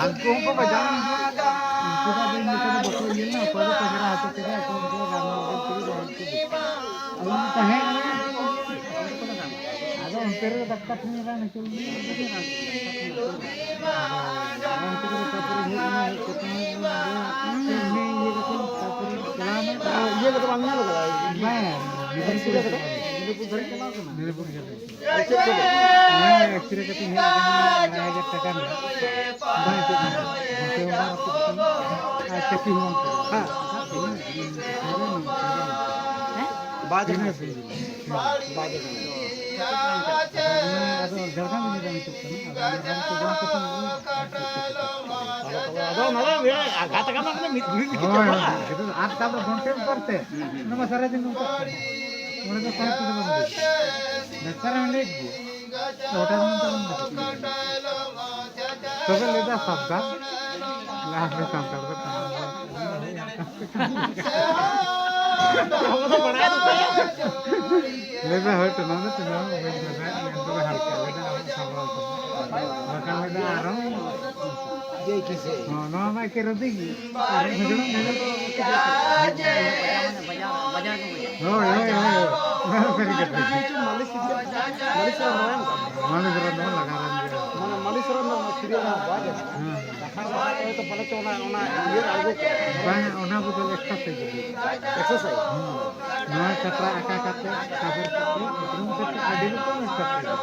Aku apa bajaran dia? Kita ada ini kita betul ini apa itu pengira hati kita aku kita ramai orang kiri dan kiri. Alam tahe ada hampir dekat ni kan itu ni. Orang itu kita pergi ni kita ni ये तो तापरी चलाना ये तो बांगना लगा मैं निरपुर धर चला ना निरपुर ऐसे चले मैं एक्चुअली कहती है मैं जब तक ना मैं तो अच्छा की हूं हां बाद में बाद में ಅದು ಜರ್ಗಂ ಇದೆ ಅಂತ ಅದು ನಮಗೆ ಘಾತಕ ಮಾಡ್ದೆ ಮಿಕ್ಕಿತ್ತು ಇದು ಆಟದ ಗಂಟೆ ಬರ್ತೆ ನಮ್ಮ ಸರದಿನ ಒಳಗೆ ಕಾಣ್ತಿದೆ ಬಂದಿದೆ ನೆಕ್ಕರ ಹಂಡಿದ್ವಿ ಓಟದ ಅಂತ ಬಂದಿದೆ ಸಗಲಿದ ಶಬ್ದ ಲಾಸ್ಟ್ ಸಂತರ್ದ वो तो बड़ा है लेबे हट ना तो ना तो हल्का लेना सवाल तो मकान में आ रहा हूं ये कैसे हां ना मैं के रदी अरे भजन में तो बाजार को हो मैं फिर कर मालिश मालिश रंग लगा रंग माने मालिश रंग क्रिया बाज हां तो पले तो ना ये आगो बाय ओना बदल एक्सरसाइज ना कतरा आका काते काबर काते उतरम काते आडे को एक्सरसाइज